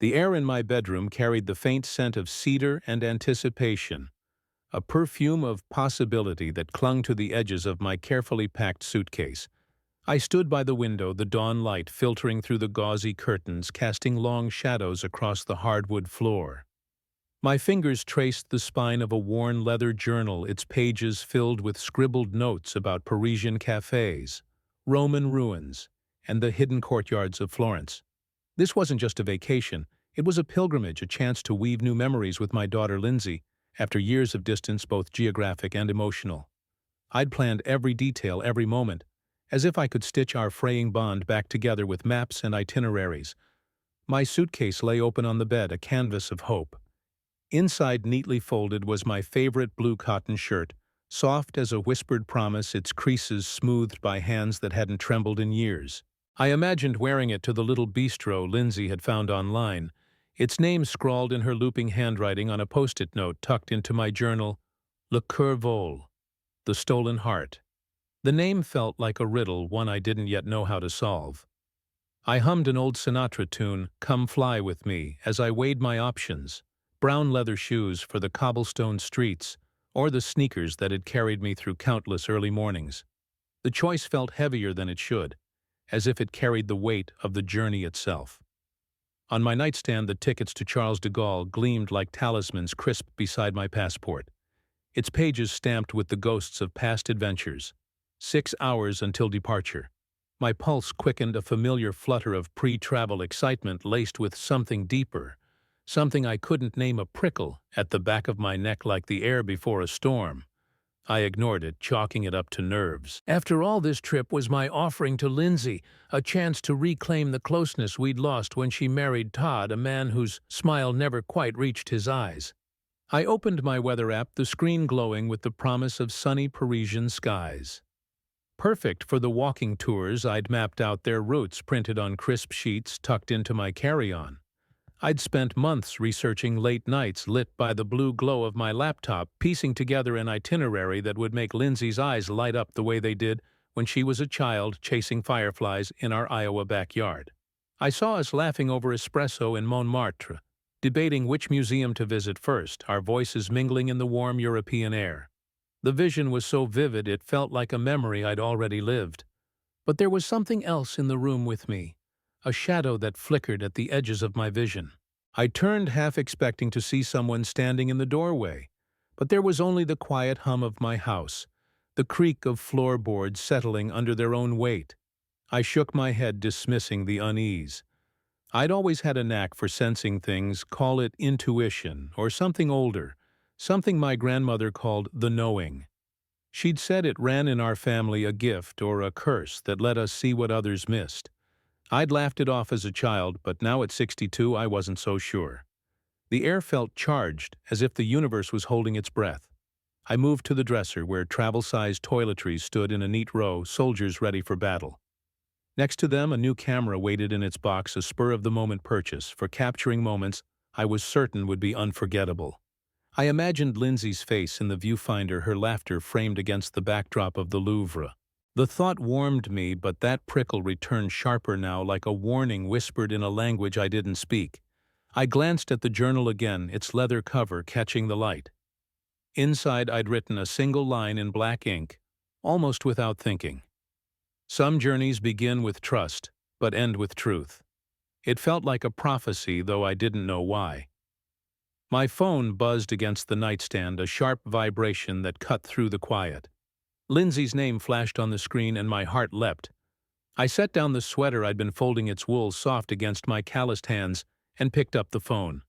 The air in my bedroom carried the faint scent of cedar and anticipation, a perfume of possibility that clung to the edges of my carefully packed suitcase. I stood by the window, the dawn light filtering through the gauzy curtains, casting long shadows across the hardwood floor. My fingers traced the spine of a worn leather journal, its pages filled with scribbled notes about Parisian cafes, Roman ruins, and the hidden courtyards of Florence. This wasn't just a vacation, it was a pilgrimage, a chance to weave new memories with my daughter Lindsay, after years of distance, both geographic and emotional. I'd planned every detail, every moment, as if I could stitch our fraying bond back together with maps and itineraries. My suitcase lay open on the bed, a canvas of hope. Inside, neatly folded, was my favorite blue cotton shirt, soft as a whispered promise, its creases smoothed by hands that hadn't trembled in years. I imagined wearing it to the little bistro Lindsay had found online, its name scrawled in her looping handwriting on a post-it note tucked into my journal, Le Cœur Vol, the stolen heart. The name felt like a riddle, one I didn't yet know how to solve. I hummed an old Sinatra tune, Come Fly With Me, as I weighed my options: brown leather shoes for the cobblestone streets, or the sneakers that had carried me through countless early mornings. The choice felt heavier than it should, as if it carried the weight of the journey itself. On my nightstand, the tickets to Charles de Gaulle gleamed like talismans crisp beside my passport, its pages stamped with the ghosts of past adventures. 6 hours until departure. My pulse quickened, a familiar flutter of pre-travel excitement laced with something deeper, something I couldn't name, a prickle at the back of my neck like the air before a storm. I ignored it, chalking it up to nerves. After all, this trip was my offering to Lindsay, a chance to reclaim the closeness we'd lost when she married Todd, a man whose smile never quite reached his eyes. I opened my weather app, the screen glowing with the promise of sunny Parisian skies. Perfect for the walking tours I'd mapped out, their routes printed on crisp sheets tucked into my carry-on. I'd spent months researching, late nights lit by the blue glow of my laptop, piecing together an itinerary that would make Lindsay's eyes light up the way they did when she was a child chasing fireflies in our Iowa backyard. I saw us laughing over espresso in Montmartre, debating which museum to visit first, our voices mingling in the warm European air. The vision was so vivid it felt like a memory I'd already lived. But there was something else in the room with me, a shadow that flickered at the edges of my vision. I turned, half expecting to see someone standing in the doorway, but there was only the quiet hum of my house, the creak of floorboards settling under their own weight. I shook my head, dismissing the unease. I'd always had a knack for sensing things, call it intuition, or something older, something my grandmother called the knowing. She'd said it ran in our family, a gift or a curse that let us see what others missed. I'd laughed it off as a child, but now at 62 I wasn't so sure. The air felt charged, as if the universe was holding its breath. I moved to the dresser where travel-sized toiletries stood in a neat row, soldiers ready for battle. Next to them, a new camera waited in its box, a spur-of-the-moment purchase for capturing moments I was certain would be unforgettable. I imagined Lindsay's face in the viewfinder, her laughter framed against the backdrop of the Louvre. The thought warmed me, but that prickle returned sharper now, like a warning whispered in a language I didn't speak. I glanced at the journal again, its leather cover catching the light. Inside, I'd written a single line in black ink, almost without thinking. Some journeys begin with trust, but end with truth. It felt like a prophecy, though I didn't know why. My phone buzzed against the nightstand, a sharp vibration that cut through the quiet. Lindsay's name flashed on the screen and my heart leapt. I set down the sweater I'd been folding, its wool soft against my calloused hands, and picked up the phone.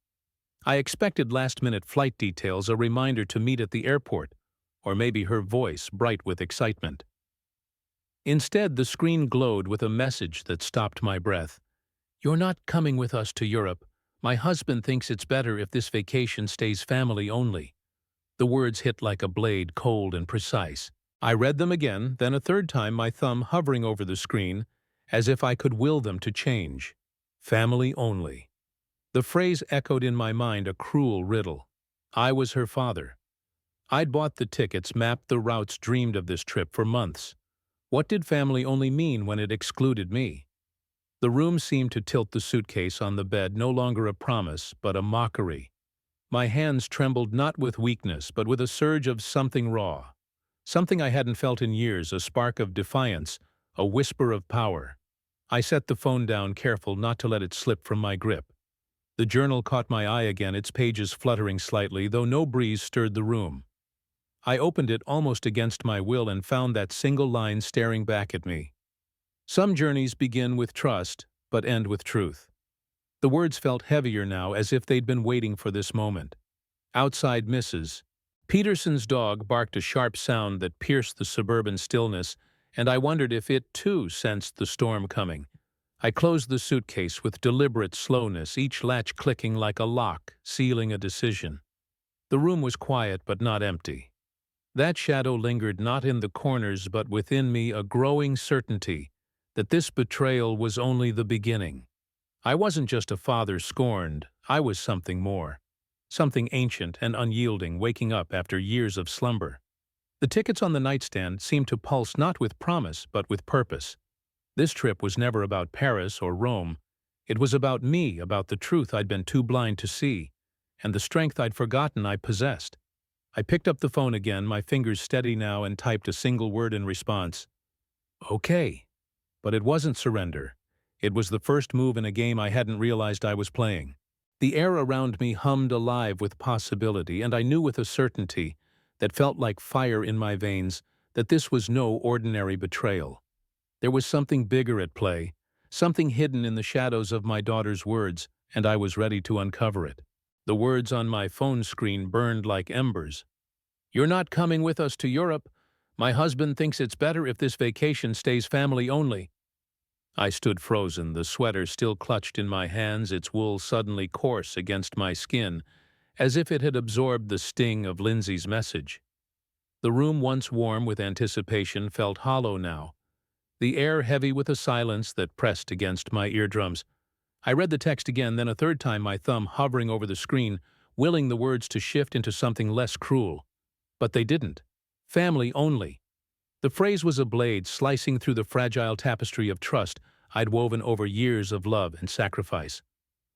I expected last-minute flight details, a reminder to meet at the airport, or maybe her voice bright with excitement. Instead, the screen glowed with a message that stopped my breath. "You're not coming with us to Europe. My husband thinks it's better if this vacation stays family only." The words hit like a blade, cold and precise. I read them again, then a third time, my thumb hovering over the screen, as if I could will them to change. Family only. The phrase echoed in my mind, a cruel riddle. I was her father. I'd bought the tickets, mapped the routes, dreamed of this trip for months. What did family only mean when it excluded me? The room seemed to tilt the suitcase on the bed, no longer a promise, but a mockery. My hands trembled not with weakness, but with a surge of something raw. Something I hadn't felt in years, a spark of defiance, a whisper of power. I set the phone down, careful not to let it slip from my grip. The journal caught my eye again, its pages fluttering slightly, though no breeze stirred the room. I opened it almost against my will and found that single line staring back at me. Some journeys begin with trust, but end with truth. The words felt heavier now, as if they'd been waiting for this moment. Outside, Mrs. Peterson's dog barked a sharp sound that pierced the suburban stillness, and I wondered if it, too, sensed the storm coming. I closed the suitcase with deliberate slowness, each latch clicking like a lock, sealing a decision. The room was quiet but not empty. That shadow lingered not in the corners but within me, a growing certainty that this betrayal was only the beginning. I wasn't just a father scorned, I was something more. Something ancient and unyielding, waking up after years of slumber. The tickets on the nightstand seemed to pulse not with promise but with purpose. This trip was never about Paris or Rome. It was about me, about the truth I'd been too blind to see, and the strength I'd forgotten I possessed. I picked up the phone again, my fingers steady now, and typed a single word in response. Okay. But it wasn't surrender. It was the first move in a game I hadn't realized I was playing. The air around me hummed alive with possibility, and I knew with a certainty that felt like fire in my veins that this was no ordinary betrayal. There was something bigger at play, something hidden in the shadows of my daughter's words, and I was ready to uncover it. The words on my phone screen burned like embers. "You're not coming with us to Europe. My husband thinks it's better if this vacation stays family only." I stood frozen, the sweater still clutched in my hands, its wool suddenly coarse against my skin, as if it had absorbed the sting of Lindsay's message. The room, once warm with anticipation, felt hollow now, the air heavy with a silence that pressed against my eardrums. I read the text again, then a third time, my thumb hovering over the screen, willing the words to shift into something less cruel. But they didn't. Family only. The phrase was a blade slicing through the fragile tapestry of trust I'd woven over years of love and sacrifice.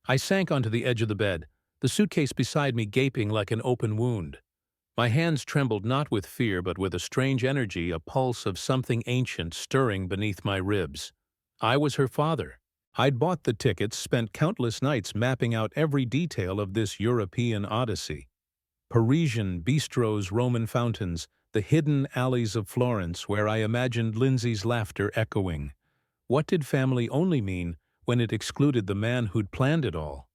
I sank onto the edge of the bed, the suitcase beside me gaping like an open wound. My hands trembled not with fear but with a strange energy, a pulse of something ancient stirring beneath my ribs. I was her father. I'd bought the tickets, spent countless nights mapping out every detail of this European odyssey. Parisian bistros, Roman fountains, the hidden alleys of Florence where I imagined Lindsay's laughter echoing. What did family only mean when it excluded the man who'd planned it all?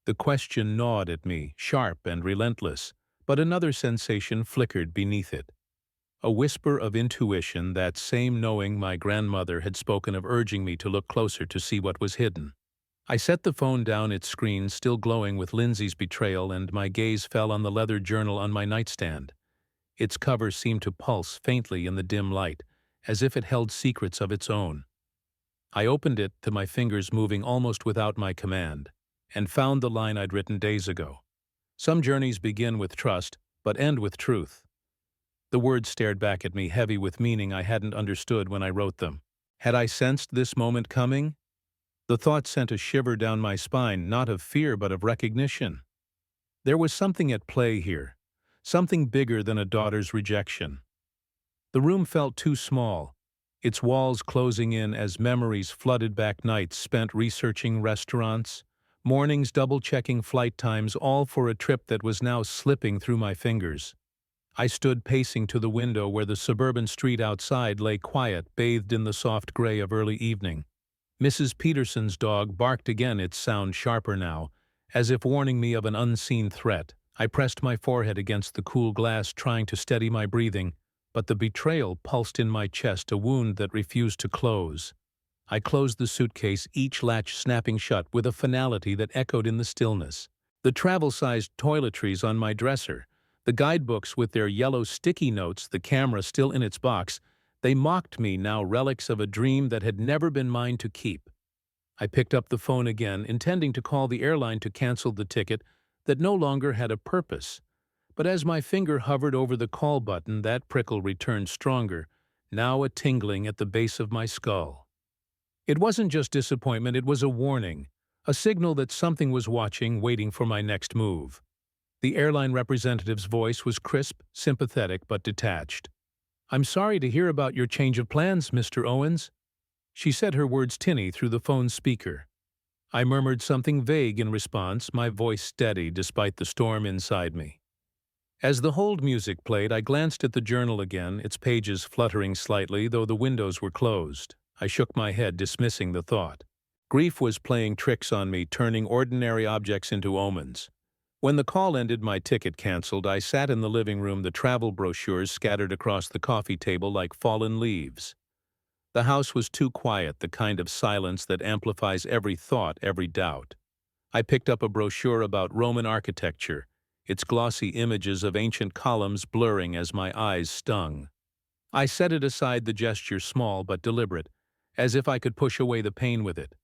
The question gnawed at me, sharp and relentless, but another sensation flickered beneath it. A whisper of intuition, that same knowing my grandmother had spoken of, urging me to look closer to see what was hidden. I set the phone down, its screen still glowing with Lindsay's betrayal, and my gaze fell on the leather journal on my nightstand. Its cover seemed to pulse faintly in the dim light, as if it held secrets of its own. I opened it, to my fingers moving almost without my command, and found the line I'd written days ago. Some journeys begin with trust, but end with truth. The words stared back at me, heavy with meaning I hadn't understood when I wrote them. Had I sensed this moment coming? The thought sent a shiver down my spine, not of fear but of recognition. There was something at play here, something bigger than a daughter's rejection. The room felt too small, its walls closing in as memories flooded back, nights spent researching restaurants, mornings double-checking flight times, all for a trip that was now slipping through my fingers. I stood pacing to the window where the suburban street outside lay quiet, bathed in the soft gray of early evening. Mrs. Peterson's dog barked again, its sound sharper now, as if warning me of an unseen threat. I pressed my forehead against the cool glass, trying to steady my breathing, but the betrayal pulsed in my chest, a wound that refused to close. I closed the suitcase, each latch snapping shut with a finality that echoed in the stillness. The travel-sized toiletries on my dresser, the guidebooks with their yellow sticky notes, the camera still in its box, they mocked me now, relics of a dream that had never been mine to keep. I picked up the phone again, intending to call the airline to cancel the ticket that no longer had a purpose. But as my finger hovered over the call button, that prickle returned stronger, now a tingling at the base of my skull. It wasn't just disappointment, it was a warning, a signal that something was watching, waiting for my next move. The airline representative's voice was crisp, sympathetic, but detached. "I'm sorry to hear about your change of plans, Mr. Owens." She said her words tinny through the phone's speaker. I murmured something vague in response, my voice steady despite the storm inside me. As the hold music played, I glanced at the journal again, its pages fluttering slightly, though the windows were closed. I shook my head, dismissing the thought. Grief was playing tricks on me, turning ordinary objects into omens. When the call ended, my ticket canceled, I sat in the living room, the travel brochures scattered across the coffee table like fallen leaves. The house was too quiet, the kind of silence that amplifies every thought, every doubt. I picked up a brochure about Roman architecture, its glossy images of ancient columns blurring as my eyes stung. I set it aside, the gesture small but deliberate, as if I could push away the pain with it.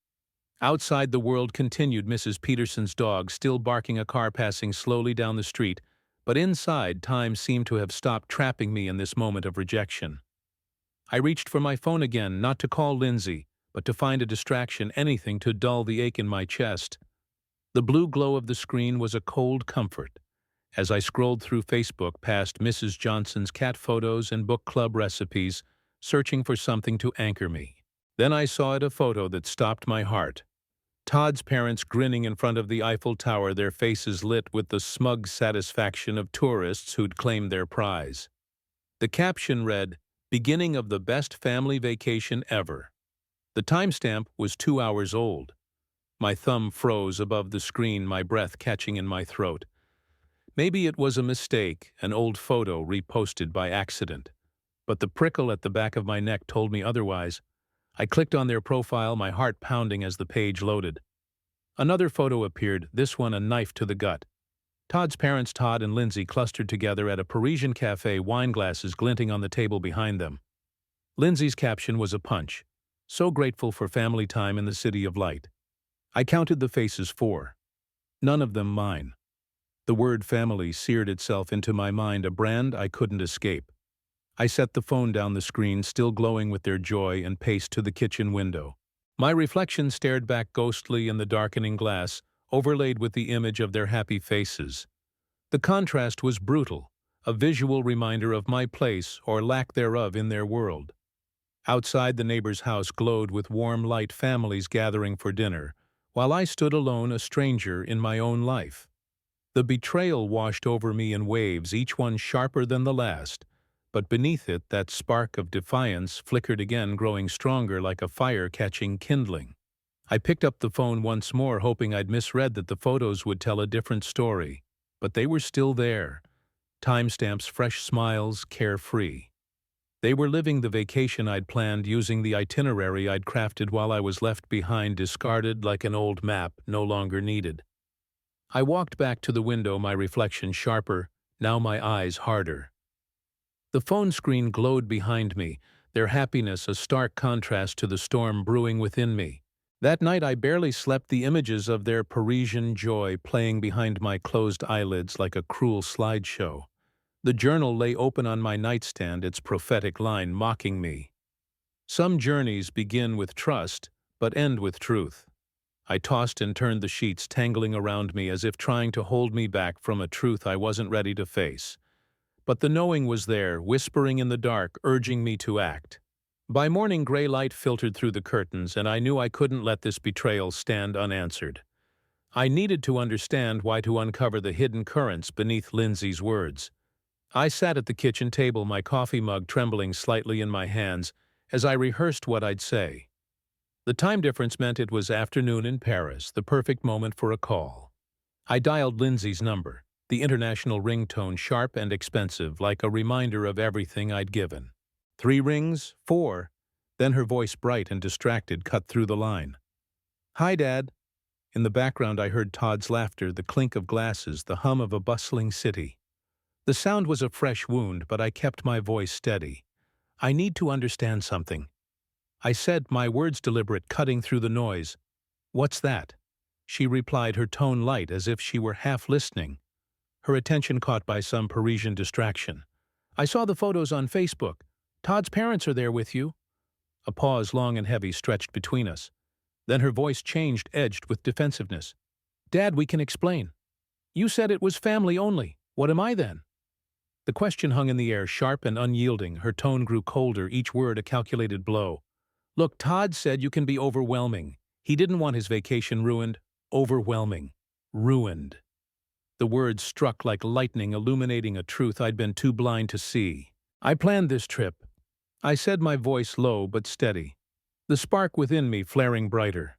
Outside, the world continued, Mrs. Peterson's dog still barking, a car passing slowly down the street, but inside, time seemed to have stopped trapping me in this moment of rejection. I reached for my phone again, not to call Lindsay, but to find a distraction, anything to dull the ache in my chest. The blue glow of the screen was a cold comfort. As I scrolled through Facebook past Mrs. Johnson's cat photos and book club recipes, searching for something to anchor me. Then I saw it, a photo that stopped my heart. Todd's parents grinning in front of the Eiffel Tower, their faces lit with the smug satisfaction of tourists who'd claimed their prize. The caption read, "Beginning of the best family vacation ever." The timestamp was 2 hours old. My thumb froze above the screen, my breath catching in my throat. Maybe it was a mistake, an old photo reposted by accident. But the prickle at the back of my neck told me otherwise. I clicked on their profile, my heart pounding as the page loaded. Another photo appeared, this one a knife to the gut. Todd's parents, Todd and Lindsay, clustered together at a Parisian cafe, wine glasses glinting on the table behind them. Lindsay's caption was a punch. "So grateful for family time in the city of light." I counted the faces, 4. None of them mine. The word family seared itself into my mind, a brand I couldn't escape. I set the phone down, the screen still glowing with their joy, and paced to the kitchen window. My reflection stared back ghostly in the darkening glass, overlaid with the image of their happy faces. The contrast was brutal, a visual reminder of my place, or lack thereof, in their world. Outside, the neighbor's house glowed with warm light, families gathering for dinner, while I stood alone, a stranger in my own life. The betrayal washed over me in waves, each one sharper than the last, but beneath it that spark of defiance flickered again, growing stronger like a fire catching kindling. I picked up the phone once more, hoping I'd misread, that the photos would tell a different story. But they were still there. Timestamps, fresh smiles, carefree. They were living the vacation I'd planned, using the itinerary I'd crafted while I was left behind, discarded like an old map, no longer needed. I walked back to the window, my reflection sharper, now my eyes harder. The phone screen glowed behind me, their happiness a stark contrast to the storm brewing within me. That night I barely slept, the images of their Parisian joy playing behind my closed eyelids like a cruel slideshow. The journal lay open on my nightstand, its prophetic line mocking me. "Some journeys begin with trust, but end with truth." I tossed and turned the sheets, tangling around me as if trying to hold me back from a truth I wasn't ready to face. But the knowing was there, whispering in the dark, urging me to act. By morning, gray light filtered through the curtains, and I knew I couldn't let this betrayal stand unanswered. I needed to understand why, to uncover the hidden currents beneath Lindsay's words. I sat at the kitchen table, my coffee mug trembling slightly in my hands, as I rehearsed what I'd say. The time difference meant it was afternoon in Paris, the perfect moment for a call. I dialed Lindsay's number, the international ringtone sharp and expensive, like a reminder of everything I'd given. 3 rings, 4, then her voice, bright and distracted, cut through the line. "Hi, Dad." In the background I heard Todd's laughter, the clink of glasses, the hum of a bustling city. The sound was a fresh wound, but I kept my voice steady. "I need to understand something," I said, my words deliberate, cutting through the noise. "What's that?" She replied, her tone light, as if she were half listening, her attention caught by some Parisian distraction. "I saw the photos on Facebook. Todd's parents are there with you." A pause long and heavy stretched between us. Then her voice changed, edged with defensiveness. "Dad, we can explain. You said it was family only. What am I then?" The question hung in the air, sharp and unyielding. Her tone grew colder, each word a calculated blow. "Look, Todd said you can be overwhelming. He didn't want his vacation ruined. Overwhelming. Ruined." The words struck like lightning, illuminating a truth I'd been too blind to see. "I planned this trip," I said, my voice low but steady, the spark within me flaring brighter.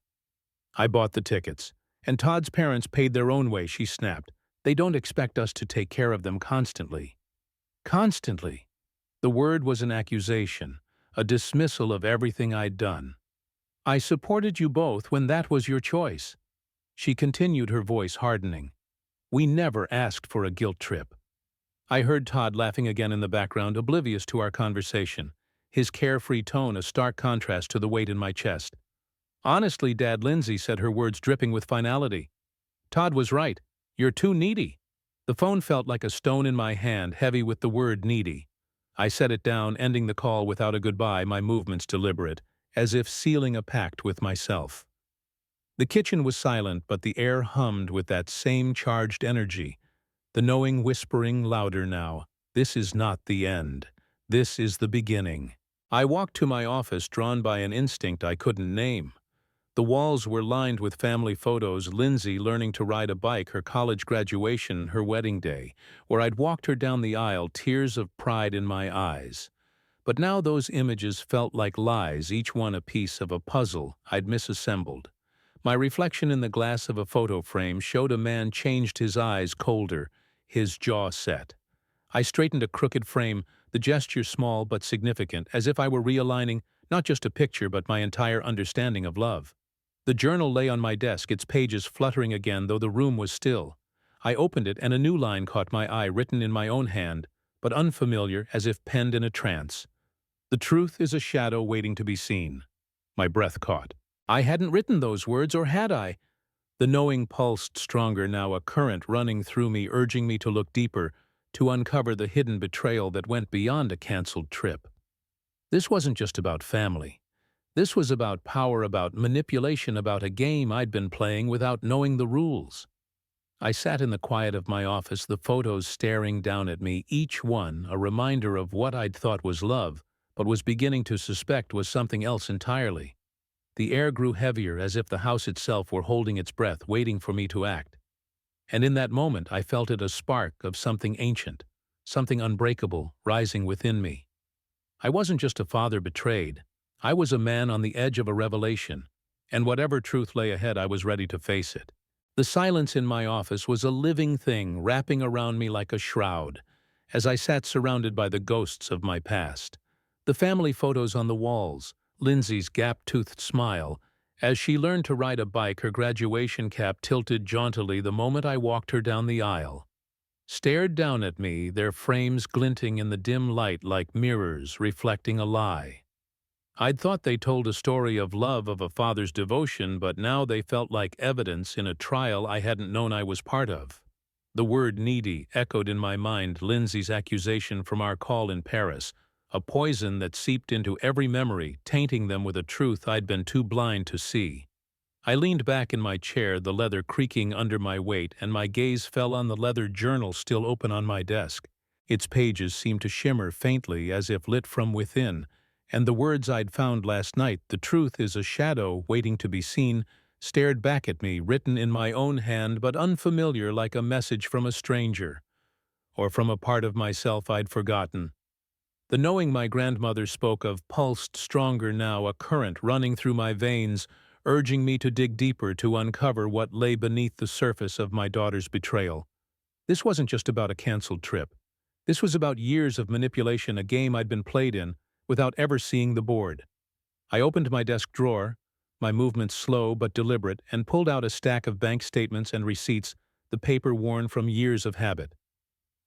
"I bought the tickets, and Todd's parents paid their own way," she snapped. "They don't expect us to take care of them constantly." Constantly. The word was an accusation, a dismissal of everything I'd done. "I supported you both when that was your choice," she continued, her voice hardening. "We never asked for a guilt trip." I heard Todd laughing again in the background, oblivious to our conversation, his carefree tone a stark contrast to the weight in my chest. "Honestly, Dad," Lindsay said, her words dripping with finality. "Todd was right. You're too needy." The phone felt like a stone in my hand, heavy with the word needy. I set it down, ending the call without a goodbye, my movements deliberate, as if sealing a pact with myself. The kitchen was silent, but the air hummed with that same charged energy, the knowing whispering louder now. This is not the end. This is the beginning. I walked to my office, drawn by an instinct I couldn't name. The walls were lined with family photos, Lindsay learning to ride a bike, her college graduation, her wedding day, where I'd walked her down the aisle, tears of pride in my eyes. But now those images felt like lies, each one a piece of a puzzle I'd misassembled. My reflection in the glass of a photo frame showed a man changed, his eyes colder, his jaw set. I straightened a crooked frame, the gesture small but significant, as if I were realigning not just a picture but my entire understanding of love. The journal lay on my desk, its pages fluttering again, though the room was still. I opened it, and a new line caught my eye, written in my own hand, but unfamiliar, as if penned in a trance. "The truth is a shadow waiting to be seen." My breath caught. I hadn't written those words, or had I? The knowing pulsed stronger now, a current running through me, urging me to look deeper, to uncover the hidden betrayal that went beyond a canceled trip. This wasn't just about family. This was about power, about manipulation, about a game I'd been playing without knowing the rules. I sat in the quiet of my office, the photos staring down at me, each one a reminder of what I'd thought was love, but was beginning to suspect was something else entirely. The air grew heavier, as if the house itself were holding its breath, waiting for me to act. And in that moment I felt it, a spark of something ancient, something unbreakable, rising within me. I wasn't just a father betrayed. I was a man on the edge of a revelation, and whatever truth lay ahead, I was ready to face it. The silence in my office was a living thing, wrapping around me like a shroud, as I sat surrounded by the ghosts of my past. The family photos on the walls, Lindsay's gap-toothed smile, as she learned to ride a bike, her graduation cap tilted jauntily the moment I walked her down the aisle, stared down at me, their frames glinting in the dim light like mirrors reflecting a lie. I'd thought they told a story of love, of a father's devotion, but now they felt like evidence in a trial I hadn't known I was part of. The word needy echoed in my mind, Lindsay's accusation from our call in Paris, a poison that seeped into every memory, tainting them with a truth I'd been too blind to see. I leaned back in my chair, the leather creaking under my weight, and my gaze fell on the leather journal still open on my desk. Its pages seemed to shimmer faintly, as if lit from within, and the words I'd found last night, "The truth is a shadow waiting to be seen," stared back at me, written in my own hand but unfamiliar, like a message from a stranger, or from a part of myself I'd forgotten. The knowing my grandmother spoke of pulsed stronger now, a current running through my veins, urging me to dig deeper, to uncover what lay beneath the surface of my daughter's betrayal. This wasn't just about a canceled trip. This was about years of manipulation, a game I'd been played in, without ever seeing the board. I opened my desk drawer, my movements slow but deliberate, and pulled out a stack of bank statements and receipts, the paper worn from years of habit.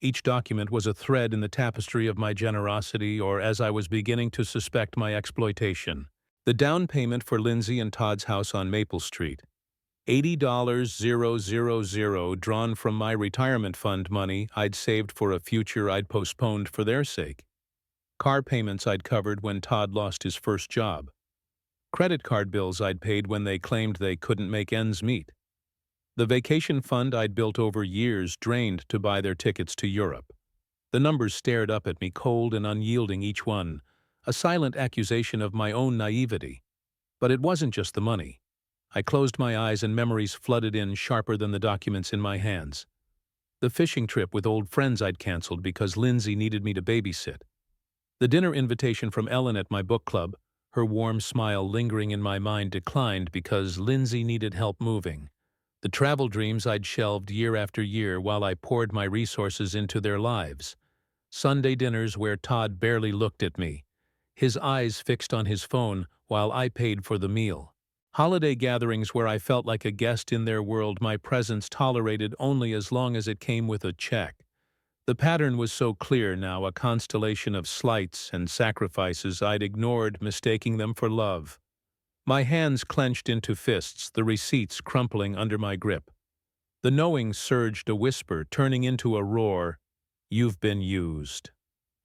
Each document was a thread in the tapestry of my generosity, or, as I was beginning to suspect, my exploitation. The down payment for Lindsay and Todd's house on Maple Street. $80,000 drawn from my retirement fund money I'd saved for a future I'd postponed for their sake. car payments I'd covered when Todd lost his first job, credit card bills I'd paid when they claimed they couldn't make ends meet, the vacation fund I'd built over years drained to buy their tickets to Europe. The numbers stared up at me, cold and unyielding each one, a silent accusation of my own naivety. But it wasn't just the money. I closed my eyes and memories flooded in sharper than the documents in my hands. The fishing trip with old friends I'd canceled because Lindsay needed me to babysit. The dinner invitation from Ellen at my book club, her warm smile lingering in my mind, declined because Lindsay needed help moving. The travel dreams I'd shelved year after year while I poured my resources into their lives. Sunday dinners where Todd barely looked at me, his eyes fixed on his phone while I paid for the meal. Holiday gatherings where I felt like a guest in their world, my presence tolerated only as long as it came with a check. The pattern was so clear now, a constellation of slights and sacrifices I'd ignored, mistaking them for love. My hands clenched into fists, the receipts crumpling under my grip. The knowing surged, a whisper turning into a roar. "You've been used."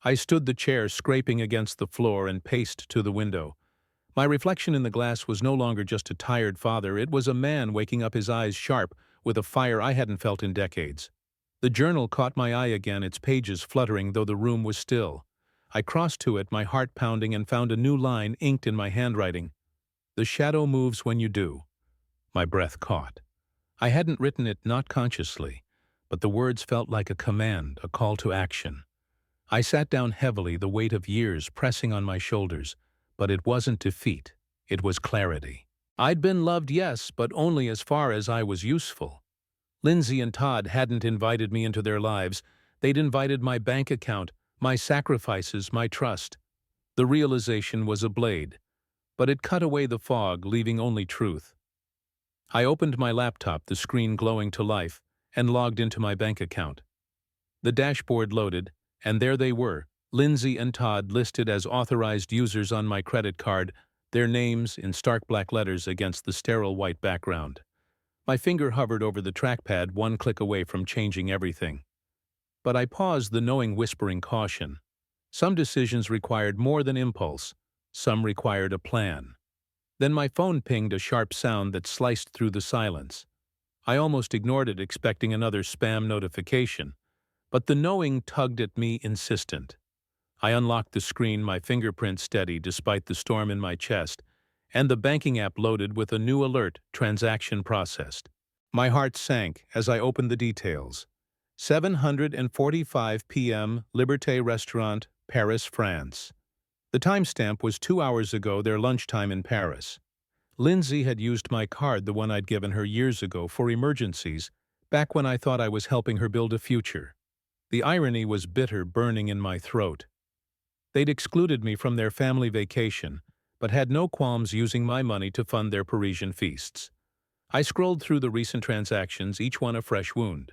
I stood the chair, scraping against the floor, and paced to the window. My reflection in the glass was no longer just a tired father, it was a man waking up, his eyes sharp, with a fire I hadn't felt in decades. The journal caught my eye again, its pages fluttering though the room was still. I crossed to it, my heart pounding, and found a new line inked in my handwriting. "The shadow moves when you do." My breath caught. I hadn't written it, not consciously, but the words felt like a command, a call to action. I sat down heavily, the weight of years pressing on my shoulders, but it wasn't defeat, it was clarity. I'd been loved, yes, but only as far as I was useful. Lindsay and Todd hadn't invited me into their lives, they'd invited my bank account, my sacrifices, my trust. The realization was a blade, but it cut away the fog, leaving only truth. I opened my laptop, the screen glowing to life, and logged into my bank account. The dashboard loaded, and there they were, Lindsay and Todd listed as authorized users on my credit card, their names in stark black letters against the sterile white background. My finger hovered over the trackpad, one click away from changing everything. But I paused, the knowing whispering caution. Some decisions required more than impulse, some required a plan. Then my phone pinged, a sharp sound that sliced through the silence. I almost ignored it, expecting another spam notification. But the knowing tugged at me, insistent. I unlocked the screen, my fingerprints steady despite the storm in my chest, and the banking app loaded with a new alert: transaction processed. My heart sank as I opened the details. 7:45 p.m., Liberté Restaurant, Paris, France. The timestamp was 2 hours ago, their lunchtime in Paris. Lindsay had used my card, the one I'd given her years ago, for emergencies, back when I thought I was helping her build a future. The irony was bitter, burning in my throat. They'd excluded me from their family vacation, but had no qualms using my money to fund their Parisian feasts. I scrolled through the recent transactions, each one a fresh wound.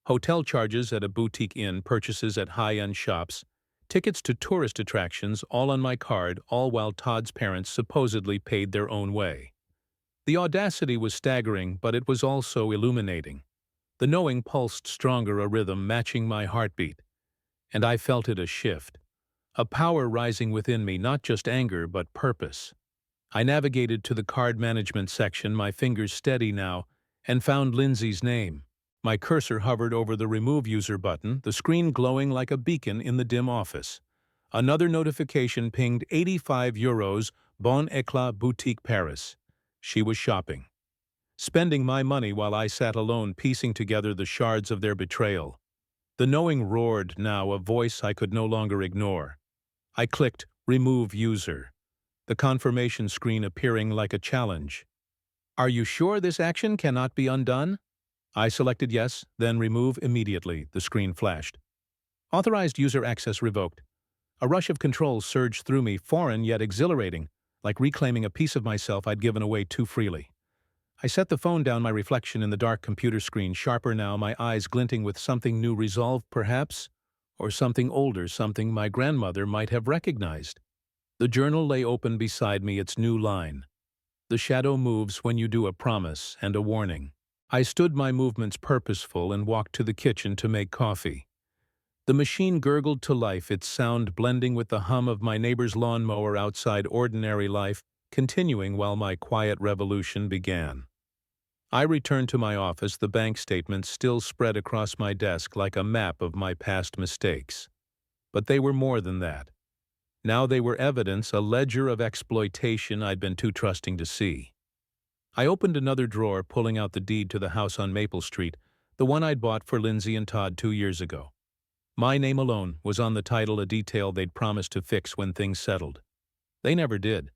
Hotel charges at a boutique inn, purchases at high-end shops, tickets to tourist attractions, all on my card, all while Todd's parents supposedly paid their own way. The audacity was staggering, but it was also illuminating. The knowing pulsed stronger, a rhythm matching my heartbeat. And I felt it, a shift. A power rising within me, not just anger, but purpose. I navigated to the card management section, my fingers steady now, and found Lindsay's name. My cursor hovered over the Remove User button, the screen glowing like a beacon in the dim office. Another notification pinged: 85 euros, Bon Éclat Boutique Paris. She was shopping. Spending my money while I sat alone, piecing together the shards of their betrayal. The knowing roared now, a voice I could no longer ignore. I clicked Remove User, the confirmation screen appearing like a challenge. "Are you sure this action cannot be undone?" I selected yes, then Remove immediately, the screen flashed. Authorized user access revoked. A rush of control surged through me, foreign yet exhilarating, like reclaiming a piece of myself I'd given away too freely. I set the phone down, my reflection in the dark computer screen, sharper now, my eyes glinting with something new, resolve perhaps, or something older, something my grandmother might have recognized. The journal lay open beside me, its new line. "The shadow moves when you do," a promise and a warning. I stood, my movements purposeful, and walked to the kitchen to make coffee. The machine gurgled to life, its sound blending with the hum of my neighbor's lawnmower outside ordinary life, continuing while my quiet revolution began. I returned to my office, the bank statements still spread across my desk like a map of my past mistakes. But they were more than that. Now they were evidence, a ledger of exploitation I'd been too trusting to see. I opened another drawer, pulling out the deed to the house on Maple Street, the one I'd bought for Lindsay and Todd 2 years ago. My name alone was on the title, a detail they'd promised to fix when things settled. They never did.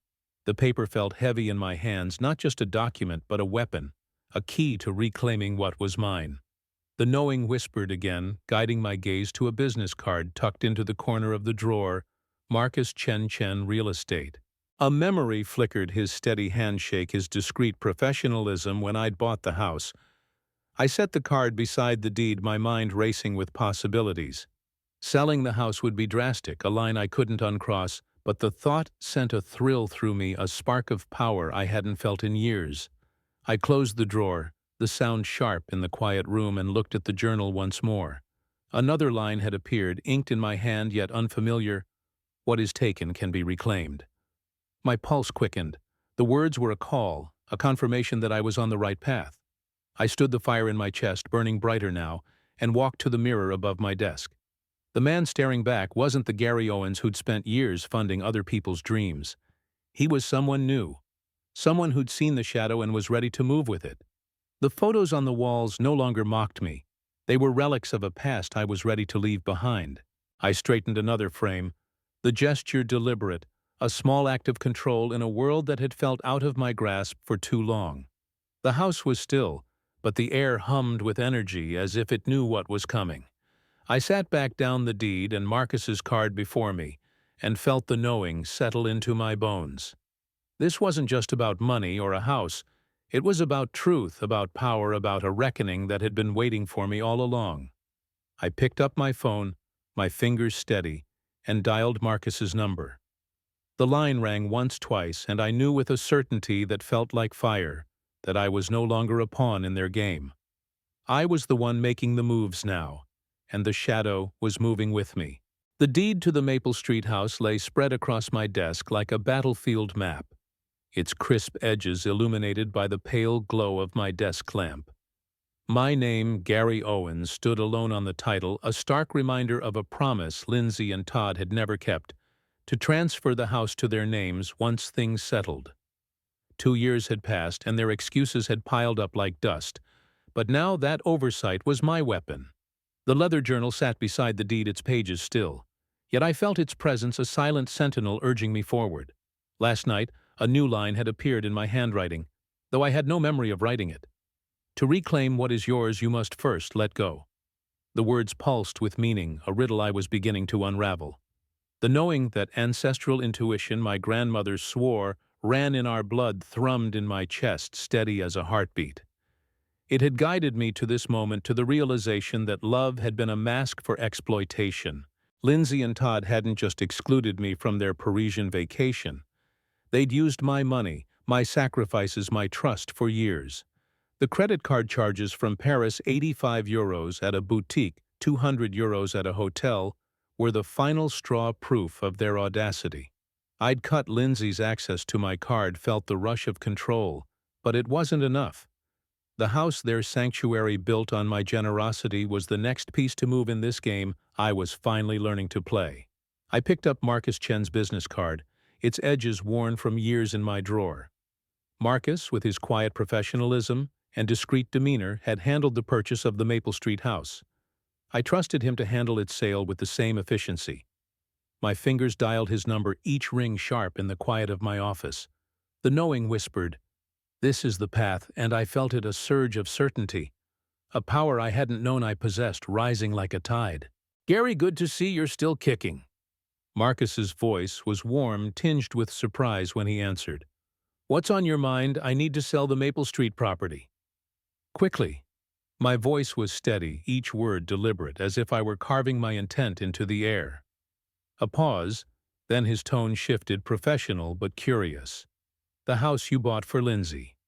The paper felt heavy in my hands, not just a document, but a weapon, a key to reclaiming what was mine. The knowing whispered again, guiding my gaze to a business card tucked into the corner of the drawer, Marcus Chen Real Estate. A memory flickered, his steady handshake, his discreet professionalism when I'd bought the house. I set the card beside the deed, my mind racing with possibilities. Selling the house would be drastic, a line I couldn't uncross, but the thought sent a thrill through me, a spark of power I hadn't felt in years. I closed the drawer, the sound sharp in the quiet room, and looked at the journal once more. Another line had appeared, inked in my hand yet unfamiliar. What is taken can be reclaimed. My pulse quickened. The words were a call, a confirmation that I was on the right path. I stood, the fire in my chest burning brighter now, and walked to the mirror above my desk. The man staring back wasn't the Gary Owens who'd spent years funding other people's dreams. He was someone new, someone who'd seen the shadow and was ready to move with it. The photos on the walls no longer mocked me. They were relics of a past I was ready to leave behind. I straightened another frame, the gesture deliberate, a small act of control in a world that had felt out of my grasp for too long. The house was still, but the air hummed with energy as if it knew what was coming. I sat back down, the deed and Marcus's card before me, and felt the knowing settle into my bones. This wasn't just about money or a house. It was about truth, about power, about a reckoning that had been waiting for me all along. I picked up my phone, my fingers steady, and dialed Marcus's number. The line rang once, twice, and I knew with a certainty that felt like fire that I was no longer a pawn in their game. I was the one making the moves now, and the shadow was moving with me. The deed to the Maple Street house lay spread across my desk like a battlefield map, its crisp edges illuminated by the pale glow of my desk lamp. My name, Gary Owens, stood alone on the title, a stark reminder of a promise Lindsay and Todd had never kept, to transfer the house to their names once things settled. 2 years had passed, and their excuses had piled up like dust, but now that oversight was my weapon. The leather journal sat beside the deed, its pages still. Yet I felt its presence, a silent sentinel urging me forward. Last night, a new line had appeared in my handwriting, though I had no memory of writing it. To reclaim what is yours, you must first let go. The words pulsed with meaning, a riddle I was beginning to unravel. The knowing that ancestral intuition my grandmother swore ran in our blood thrummed in my chest, steady as a heartbeat. It had guided me to this moment, to the realization that love had been a mask for exploitation. Lindsay and Todd hadn't just excluded me from their Parisian vacation. They'd used my money, my sacrifices, my trust for years. The credit card charges from Paris, 85 euros at a boutique, 200 euros at a hotel, were the final straw, proof of their audacity. I'd cut Lindsay's access to my card, felt the rush of control, but it wasn't enough. The house, their sanctuary built on my generosity, was the next piece to move in this game I was finally learning to play. I picked up Marcus Chen's business card, its edges worn from years in my drawer. Marcus, with his quiet professionalism and discreet demeanor, had handled the purchase of the Maple Street house. I trusted him to handle its sale with the same efficiency. My fingers dialed his number, each ring sharp in the quiet of my office. The knowing whispered, "This is the path," and I felt it, a surge of certainty, a power I hadn't known I possessed, rising like a tide. "Gary, good to see you're still kicking." Marcus's voice was warm, tinged with surprise when he answered. "What's on your mind? I need to sell the Maple Street property." Quickly. My voice was steady, each word deliberate, as if I were carving my intent into the air. A pause, then his tone shifted, professional but curious. "The house you bought for Lindsay.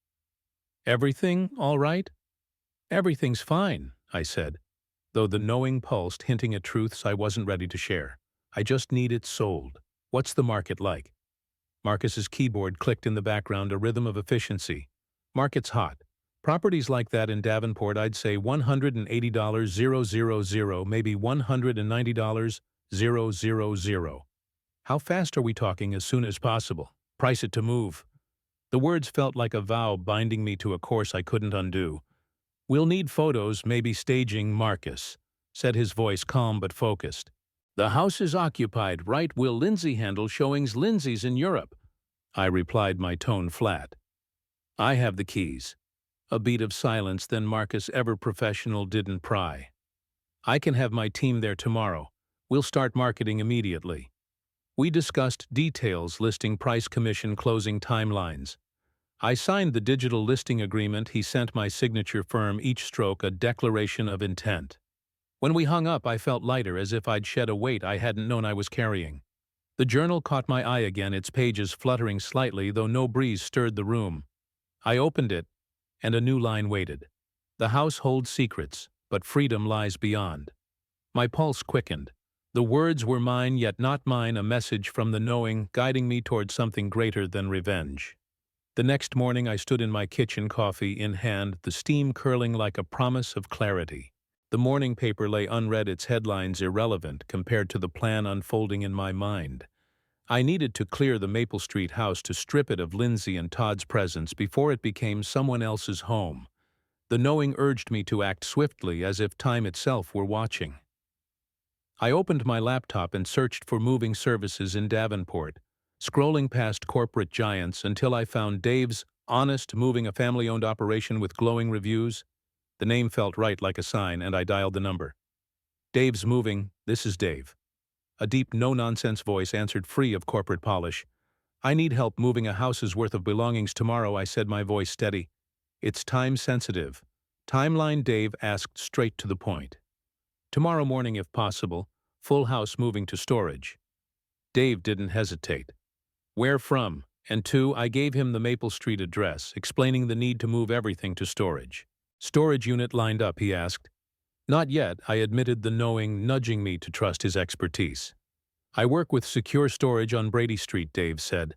Everything all right?" "Everything's fine," I said. though the knowing pulsed, hinting at truths I wasn't ready to share. I just need it sold. What's the market like? Marcus's keyboard clicked in the background, a rhythm of efficiency. Market's hot. Properties like that in Davenport, I'd say $180,000, maybe $190,000. How fast are we talking? As soon as possible. Price it to move. The words felt like a vow binding me to a course I couldn't undo. We'll need photos, maybe staging, Marcus, said his voice calm but focused. The house is occupied, right? Will Lindsay handle showings? Lindsay's in Europe, I replied, my tone flat. I have the keys. A beat of silence, then Marcus, ever professional, didn't pry. I can have my team there tomorrow. We'll start marketing immediately. We discussed details, listing price, commission, closing timelines. I signed the digital listing agreement. He sent my signature firm, each stroke a declaration of intent. When we hung up, I felt lighter, as if I'd shed a weight I hadn't known I was carrying. The journal caught my eye again, its pages fluttering slightly, though no breeze stirred the room. I opened it, and a new line waited. The house holds secrets, but freedom lies beyond. My pulse quickened. The words were mine, yet not mine, a message from the knowing, guiding me toward something greater than revenge. The next morning I stood in my kitchen, coffee in hand, the steam curling like a promise of clarity. The morning paper lay unread, its headlines irrelevant compared to the plan unfolding in my mind. I needed to clear the Maple Street house, to strip it of Lindsay and Todd's presence before it became someone else's home. The knowing urged me to act swiftly, as if time itself were watching. I opened my laptop and searched for moving services in Davenport, scrolling past corporate giants until I found Dave's Honest Moving, a family-owned operation with glowing reviews. The name felt right, like a sign, and I dialed the number. Dave's Moving, this is Dave. A deep, no-nonsense voice answered, free of corporate polish. I need help moving a house's worth of belongings tomorrow, I said, my voice steady. It's time-sensitive. Timeline? Dave asked, straight to the point. Tomorrow morning, if possible. Full house moving to storage. Dave didn't hesitate. Where from? And to? I gave him the Maple Street address, explaining the need to move everything to storage. Storage unit lined up, he asked. Not yet, I admitted, the knowing nudging me to trust his expertise. I work with Secure Storage on Brady Street, Dave said.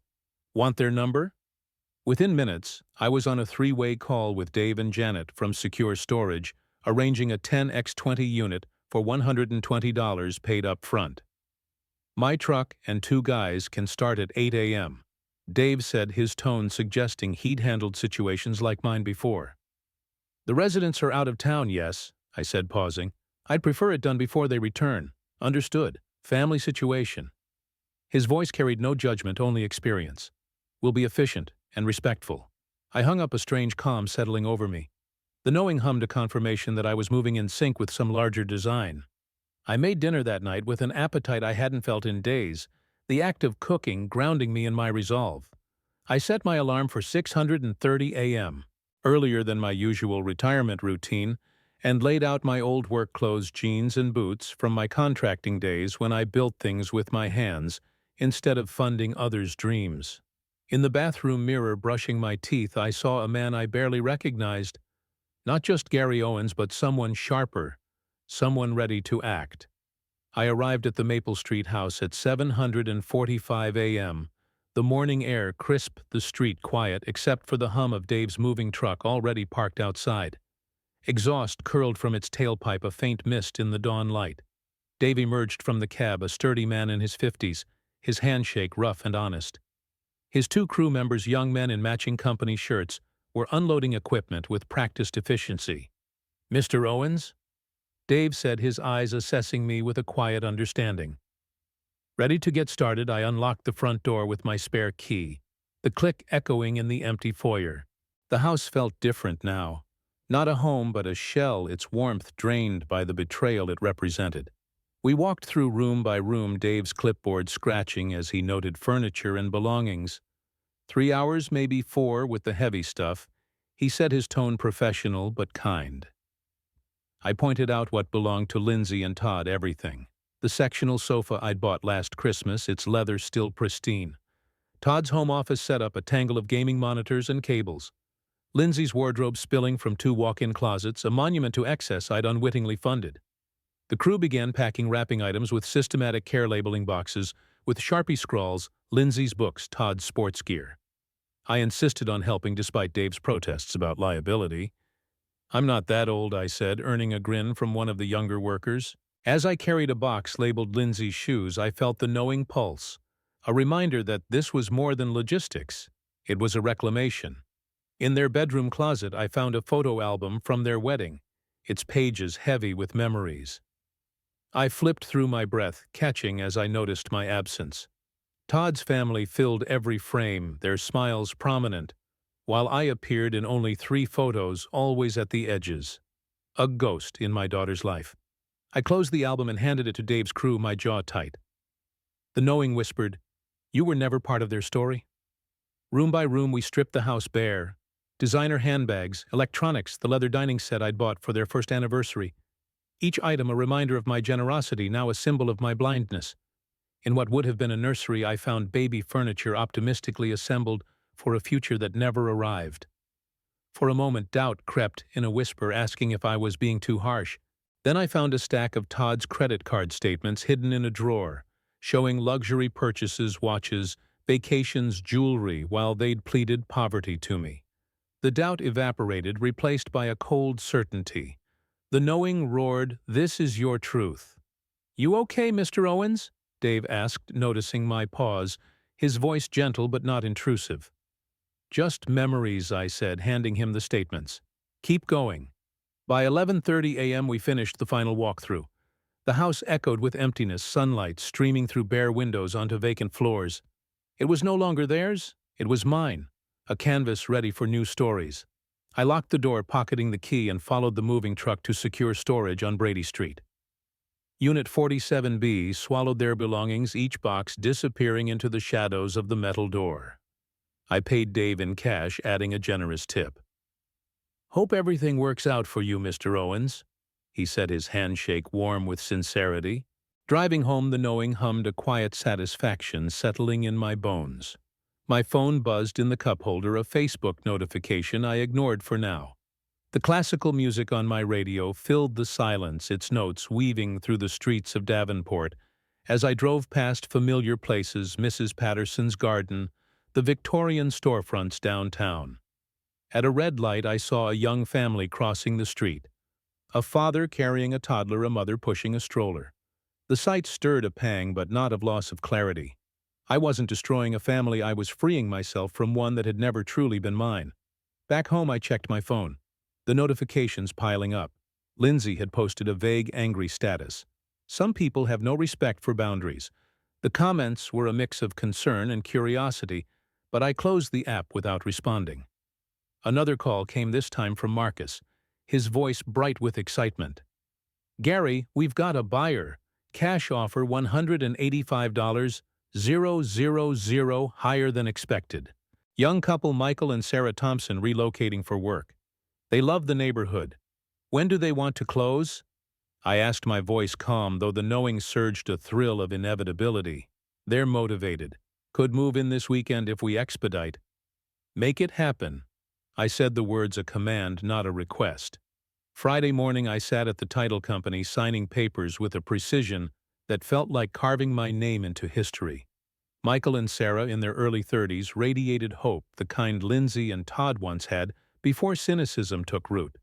Want their number? Within minutes, I was on a three-way call with Dave and Janet from Secure Storage, arranging a 10x20 unit for $120 paid up front. My truck and two guys can start at 8 a.m., Dave said, his tone suggesting he'd handled situations like mine before. The residents are out of town, yes, I said, pausing. I'd prefer it done before they return. Understood. Family situation. His voice carried no judgment, only experience. We'll be efficient and respectful. I hung up, a strange calm settling over me. The knowing hummed a confirmation that I was moving in sync with some larger design. I made dinner that night with an appetite I hadn't felt in days, the act of cooking grounding me in my resolve. I set my alarm for 6:30 a.m., earlier than my usual retirement routine, and laid out my old work clothes, jeans and boots from my contracting days when I built things with my hands instead of funding others' dreams. In the bathroom mirror, brushing my teeth, I saw a man I barely recognized. Not just Gary Owens, but someone sharper, someone ready to act. I arrived at the Maple Street house at 7:45 a.m., the morning air crisp, the street quiet except for the hum of Dave's moving truck already parked outside. Exhaust curled from its tailpipe, a faint mist in the dawn light. Dave emerged from the cab, a sturdy man in his 50s, his handshake rough and honest. His two crew members, young men in matching company shirts, were unloading equipment with practiced efficiency. Mr. Owens? Dave said, his eyes assessing me with a quiet understanding. Ready to get started, I unlocked the front door with my spare key, the click echoing in the empty foyer. The house felt different now. Not a home, but a shell, its warmth drained by the betrayal it represented. We walked through room by room, Dave's clipboard scratching as he noted furniture and belongings. 3 hours, maybe 4, with the heavy stuff. He said, his tone professional but kind. I pointed out what belonged to Lindsay and Todd, everything. The sectional sofa I'd bought last Christmas, its leather still pristine. Todd's home office setup, a tangle of gaming monitors and cables. Lindsay's wardrobe spilling from 2 walk-in closets, a monument to excess I'd unwittingly funded. The crew began packing wrapping items with systematic care labeling boxes with Sharpie scrawls, Lindsay's books, Todd's sports gear. I insisted on helping despite Dave's protests about liability. "I'm not that old," I said, earning a grin from one of the younger workers. As I carried a box labeled Lindsay's shoes, I felt the knowing pulse, a reminder that this was more than logistics. It was a reclamation. In their bedroom closet, I found a photo album from their wedding, its pages heavy with memories. I flipped through my breath, catching as I noticed my absence. Todd's family filled every frame, their smiles prominent, while I appeared in only 3 photos, always at the edges. A ghost in my daughter's life. I closed the album and handed it to Dave's crew, my jaw tight. The knowing whispered, "You were never part of their story?" Room by room, we stripped the house bare. Designer handbags, electronics, the leather dining set I'd bought for their first anniversary. Each item a reminder of my generosity, now a symbol of my blindness. In what would have been a nursery, I found baby furniture optimistically assembled for a future that never arrived. For a moment, doubt crept in a whisper, asking if I was being too harsh. Then I found a stack of Todd's credit card statements hidden in a drawer, showing luxury purchases, watches, vacations, jewelry, while they'd pleaded poverty to me. The doubt evaporated, replaced by a cold certainty. The knowing roared, "This is your truth." "You okay, Mr. Owens?" Dave asked, noticing my pause, his voice gentle but not intrusive. "Just memories," I said, handing him the statements. "Keep going." By 11:30 a.m. we finished the final walkthrough. The house echoed with emptiness, sunlight streaming through bare windows onto vacant floors. It was no longer theirs, it was mine, a canvas ready for new stories. I locked the door, pocketing the key, and followed the moving truck to secure storage on Brady Street. Unit 47B swallowed their belongings, each box disappearing into the shadows of the metal door. I paid Dave in cash, adding a generous tip. "Hope everything works out for you, Mr. Owens," he said, his handshake warm with sincerity. Driving home, the knowing hummed a quiet satisfaction settling in my bones. My phone buzzed in the cup holder, a Facebook notification I ignored for now. The classical music on my radio filled the silence, its notes weaving through the streets of Davenport as I drove past familiar places, Mrs. Patterson's garden, the Victorian storefronts downtown. At a red light, I saw a young family crossing the street. A father carrying a toddler, a mother pushing a stroller. The sight stirred a pang, but not of loss of clarity. I wasn't destroying a family, I was freeing myself from one that had never truly been mine. Back home, I checked my phone. The notifications piling up. Lindsay had posted a vague, angry status. Some people have no respect for boundaries. The comments were a mix of concern and curiosity, but I closed the app without responding. Another call came, this time from Marcus, his voice bright with excitement. "Gary, we've got a buyer. Cash offer $185, 000 higher than expected. Young couple Michael and Sarah Thompson relocating for work. They love the neighborhood. When do they want to close?" I asked, my voice calm, though the knowing surged a thrill of inevitability. "They're motivated. Could move in this weekend if we expedite." "Make it happen." I said the words a command, not a request. Friday morning, I sat at the title company signing papers with a precision that felt like carving my name into history. Michael and Sarah, in their early 30s, radiated hope, the kind Lindsay and Todd once had before cynicism took root.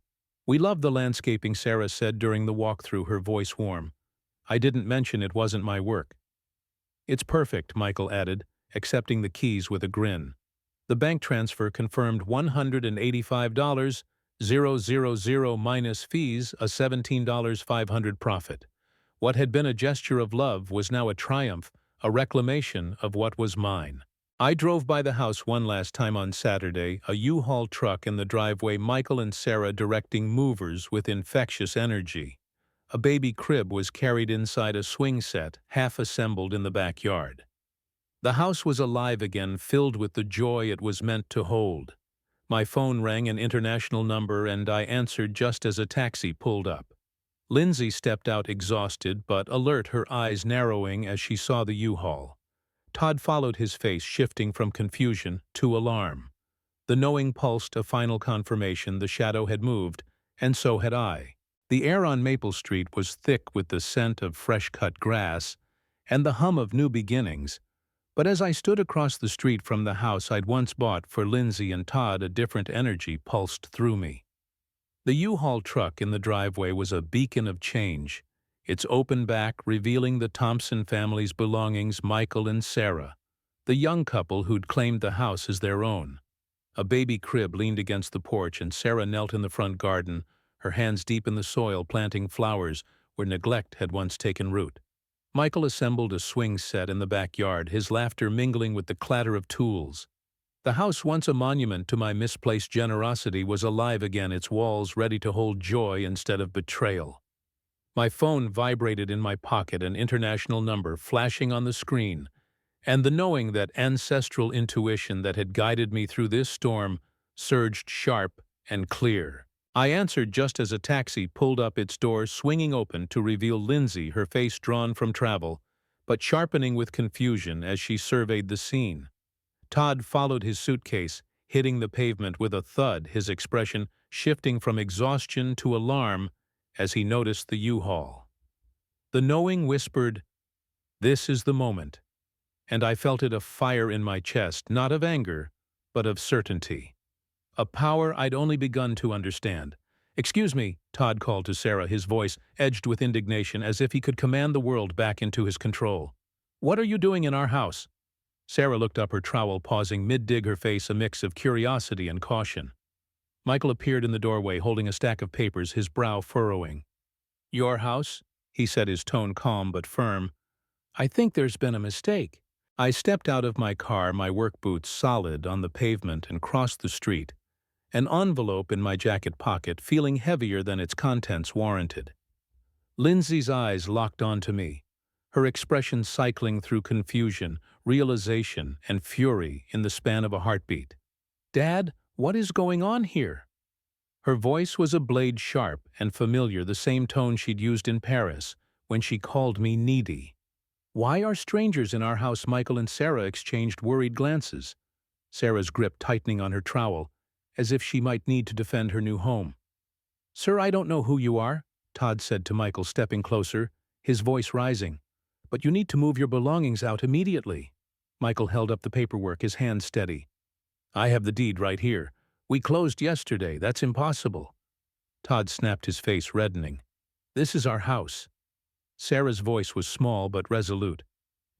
"We love the landscaping," Sarah said during the walkthrough, her voice warm. I didn't mention it wasn't my work. "It's perfect," Michael added, accepting the keys with a grin. The bank transfer confirmed $185, 000 minus fees, a $17,500 profit. What had been a gesture of love was now a triumph, a reclamation of what was mine. I drove by the house one last time on Saturday, a U-Haul truck in the driveway, Michael and Sarah directing movers with infectious energy. A baby crib was carried inside a swing set, half assembled in the backyard. The house was alive again, filled with the joy it was meant to hold. My phone rang, an international number, and I answered just as a taxi pulled up. Lindsay stepped out, exhausted but alert, her eyes narrowing as she saw the U-Haul. Todd followed, his face shifting from confusion to alarm. The knowing pulsed a final confirmation: the shadow had moved, and so had I. The air on Maple Street was thick with the scent of fresh-cut grass and the hum of new beginnings, but as I stood across the street from the house I'd once bought for Lindsay and Todd, a different energy pulsed through me. The U-Haul truck in the driveway was a beacon of change, its open back revealing the Thompson family's belongings, Michael and Sarah, the young couple who'd claimed the house as their own. A baby crib leaned against the porch, and Sarah knelt in the front garden, her hands deep in the soil planting flowers where neglect had once taken root. Michael assembled a swing set in the backyard, his laughter mingling with the clatter of tools. The house, once a monument to my misplaced generosity, was alive again, its walls ready to hold joy instead of betrayal. My phone vibrated in my pocket, an international number flashing on the screen, and the knowing that ancestral intuition that had guided me through this storm surged sharp and clear. I answered just as a taxi pulled up, its doors swinging open to reveal Lindsay, her face drawn from travel, but sharpening with confusion as she surveyed the scene. Todd followed his suitcase, hitting the pavement with a thud, his expression shifting from exhaustion to alarm as he noticed the U-Haul. The knowing whispered, "This is the moment," and I felt it, a fire in my chest, not of anger, but of certainty. A power I'd only begun to understand. "Excuse me," Todd called to Sarah, his voice edged with indignation as if he could command the world back into his control. "What are you doing in our house?" Sarah looked up, her trowel pausing mid-dig, her face a mix of curiosity and caution. Michael appeared in the doorway holding a stack of papers, his brow furrowing. "Your house?" he said, his tone calm but firm. "I think there's been a mistake." I stepped out of my car, my work boots solid on the pavement, and crossed the street, an envelope in my jacket pocket feeling heavier than its contents warranted. Lindsay's eyes locked onto me, her expression cycling through confusion, realization, and fury in the span of a heartbeat. "Dad, what is going on here?" Her voice was a blade sharp and familiar, the same tone she'd used in Paris when she called me needy. "Why are strangers in our house?" Michael and Sarah exchanged worried glances, Sarah's grip tightening on her trowel, as if she might need to defend her new home. "Sir, I don't know who you are," Todd said to Michael, stepping closer, his voice rising. "But you need to move your belongings out immediately." Michael held up the paperwork, his hand steady. "I have the deed right here. We closed yesterday. That's impossible." Todd snapped, his face reddening. "This is our house." Sarah's voice was small but resolute.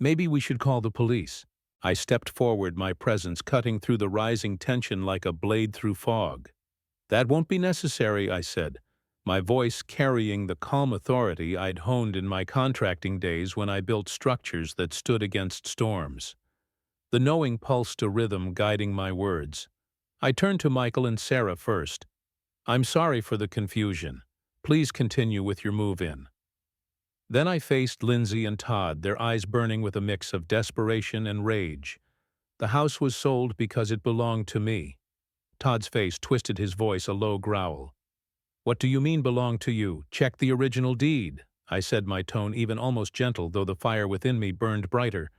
"Maybe we should call the police." I stepped forward, my presence cutting through the rising tension like a blade through fog. "That won't be necessary," I said, my voice carrying the calm authority I'd honed in my contracting days when I built structures that stood against storms. The knowing pulsed a rhythm guiding my words. I turned to Michael and Sarah first. "I'm sorry for the confusion. Please continue with your move-in." Then I faced Lindsay and Todd, their eyes burning with a mix of desperation and rage. The house was sold because it belonged to me. Todd's face twisted, his voice a low growl. "What do you mean belonged to you? Check the original deed," I said, my tone even almost gentle, though the fire within me burned brighter.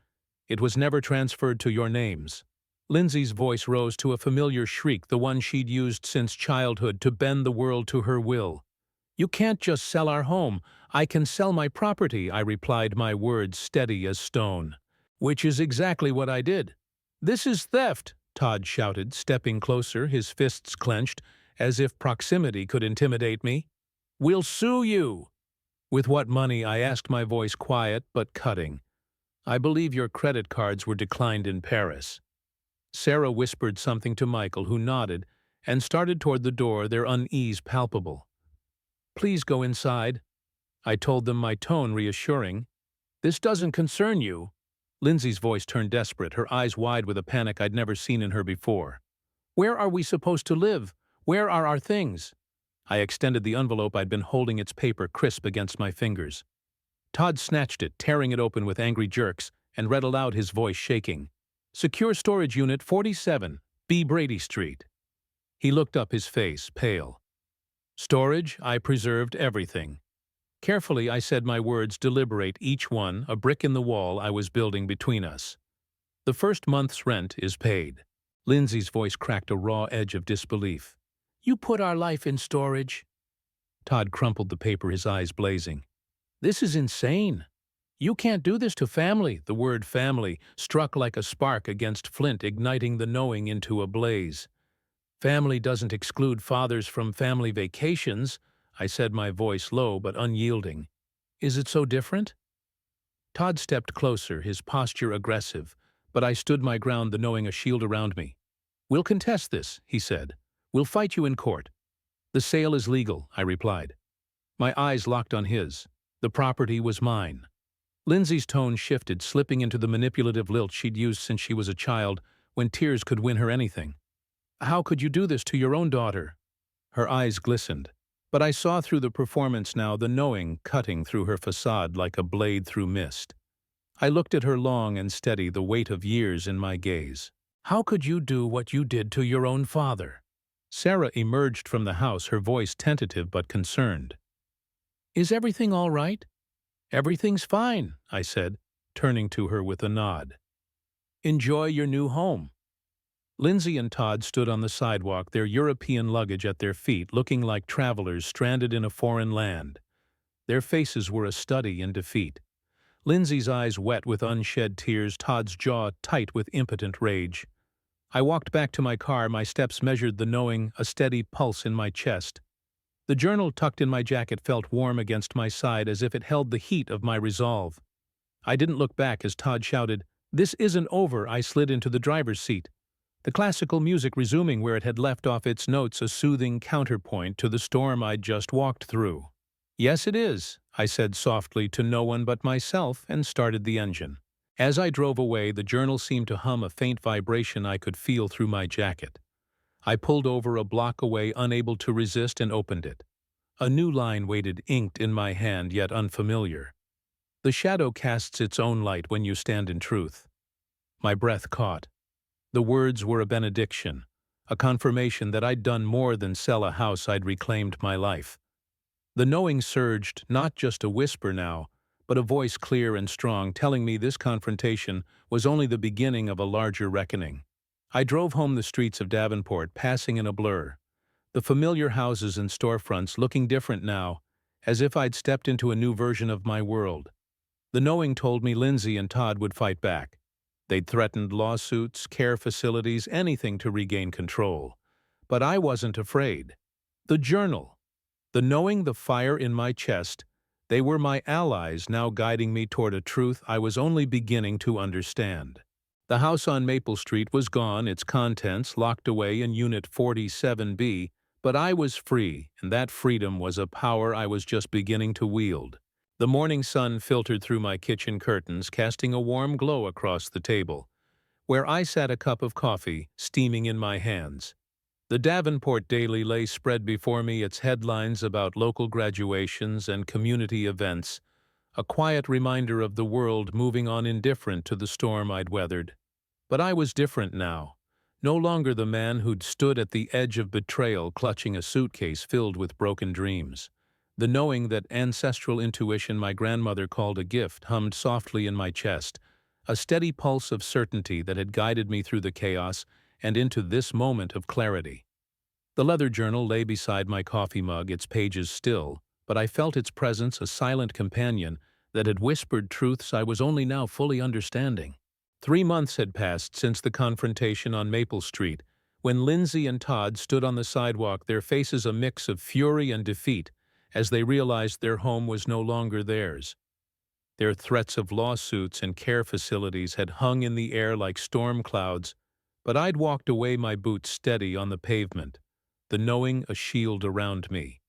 "It was never transferred to your names." Lindsay's voice rose to a familiar shriek, the one she'd used since childhood to bend the world to her will. "You can't just sell our home. I can sell my property," I replied, my words steady as stone. "Which is exactly what I did." "This is theft," Todd shouted, stepping closer, his fists clenched, as if proximity could intimidate me. "We'll sue you." "With what money?" I asked, my voice quiet but cutting. "I believe your credit cards were declined in Paris." Sarah whispered something to Michael, who nodded and started toward the door, their unease palpable. "Please go inside," I told them, my tone reassuring. "This doesn't concern you." Lindsay's voice turned desperate, her eyes wide with a panic I'd never seen in her before. "Where are we supposed to live? Where are our things?" I extended the envelope I'd been holding, its paper crisp against my fingers. Todd snatched it, tearing it open with angry jerks, and read aloud, his voice shaking. "Secure Storage Unit 47, B. Brady Street." He looked up, his face pale. "Storage, I preserved everything." Carefully I said my words, deliberate, each one a brick in the wall I was building between us. "The first month's rent is paid." Lindsay's voice cracked a raw edge of disbelief. "You put our life in storage?" Todd crumpled the paper, his eyes blazing. "This is insane. You can't do this to family." The word family struck like a spark against flint, igniting the knowing into a blaze. "Family doesn't exclude fathers from family vacations," I said, my voice low but unyielding. "Is it so different?" Todd stepped closer, his posture aggressive, but I stood my ground, the knowing a shield around me. "We'll contest this," he said. "We'll fight you in court." "The sale is legal," I replied. My eyes locked on his. The property was mine. Lindsay's tone shifted, slipping into the manipulative lilt she'd used since she was a child, when tears could win her anything. "How could you do this to your own daughter?" Her eyes glistened, but I saw through the performance now, the knowing cutting through her facade like a blade through mist. I looked at her long and steady, the weight of years in my gaze. "How could you do what you did to your own father?" Sarah emerged from the house, her voice tentative but concerned. "Is everything all right?" "Everything's fine," I said, turning to her with a nod. "Enjoy your new home." Lindsay and Todd stood on the sidewalk, their European luggage at their feet, looking like travelers stranded in a foreign land. Their faces were a study in defeat. Lindsay's eyes wet with unshed tears, Todd's jaw tight with impotent rage. I walked back to my car, my steps measured the knowing, a steady pulse in my chest. The journal tucked in my jacket felt warm against my side, as if it held the heat of my resolve. I didn't look back as Todd shouted, "This isn't over." I slid into the driver's seat, the classical music resuming where it had left off, its notes a soothing counterpoint to the storm I'd just walked through. "Yes, it is," I said softly to no one but myself, and started the engine. As I drove away, the journal seemed to hum, a faint vibration I could feel through my jacket. I pulled over a block away, unable to resist, and opened it. A new line waited, inked in my hand, yet unfamiliar. "The shadow casts its own light when you stand in truth." My breath caught. The words were a benediction, a confirmation that I'd done more than sell a house, I'd reclaimed my life. The knowing surged, not just a whisper now, but a voice clear and strong, telling me this confrontation was only the beginning of a larger reckoning. I drove home the streets of Davenport, passing in a blur. The familiar houses and storefronts looking different now, as if I'd stepped into a new version of my world. The knowing told me Lindsay and Todd would fight back. They'd threatened lawsuits, care facilities, anything to regain control. But I wasn't afraid. The journal, the knowing, the fire in my chest, they were my allies, now guiding me toward a truth I was only beginning to understand. The house on Maple Street was gone, its contents locked away in Unit 47B, but I was free, and that freedom was a power I was just beginning to wield. The morning sun filtered through my kitchen curtains, casting a warm glow across the table, where I sat, a cup of coffee steaming in my hands. The Davenport Daily lay spread before me, its headlines about local graduations and community events, a quiet reminder of the world moving on, indifferent to the storm I'd weathered. But I was different now, no longer the man who'd stood at the edge of betrayal, clutching a suitcase filled with broken dreams. The knowing, that ancestral intuition my grandmother called a gift, hummed softly in my chest, a steady pulse of certainty that had guided me through the chaos and into this moment of clarity. The leather journal lay beside my coffee mug, its pages still, but I felt its presence, a silent companion that had whispered truths I was only now fully understanding. 3 months had passed since the confrontation on Maple Street, when Lindsay and Todd stood on the sidewalk, their faces a mix of fury and defeat, as they realized their home was no longer theirs. Their threats of lawsuits and care facilities had hung in the air like storm clouds, but I'd walked away, my boots steady on the pavement, the knowing a shield around me.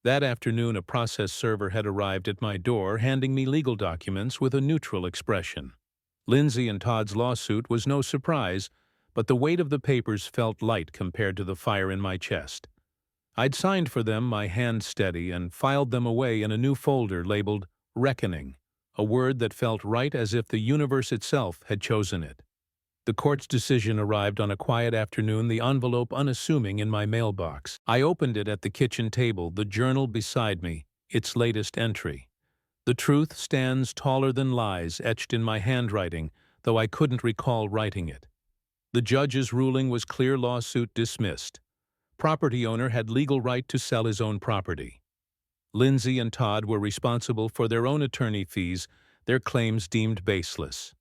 That afternoon, a process server had arrived at my door, handing me legal documents with a neutral expression. Lindsay and Todd's lawsuit was no surprise, but the weight of the papers felt light compared to the fire in my chest. I'd signed for them, my hand steady, and filed them away in a new folder labeled Reckoning, a word that felt right, as if the universe itself had chosen it. The court's decision arrived on a quiet afternoon, the envelope unassuming in my mailbox. I opened it at the kitchen table, the journal beside me, its latest entry. "The truth stands taller than lies," etched in my handwriting, though I couldn't recall writing it. The judge's ruling was clear: lawsuit dismissed. Property owner had legal right to sell his own property. Lindsay and Todd were responsible for their own attorney fees, their claims deemed baseless.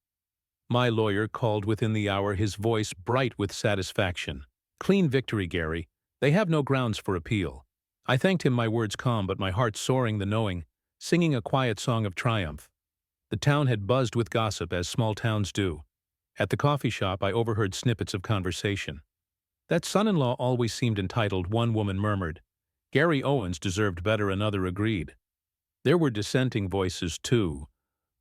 My lawyer called within the hour, his voice bright with satisfaction. "Clean victory, Gary. They have no grounds for appeal." I thanked him, my words calm but my heart soaring, the knowing, singing a quiet song of triumph. The town had buzzed with gossip, as small towns do. At the coffee shop, I overheard snippets of conversation. "That son-in-law always seemed entitled," one woman murmured. "Gary Owens deserved better," another agreed. There were dissenting voices, too,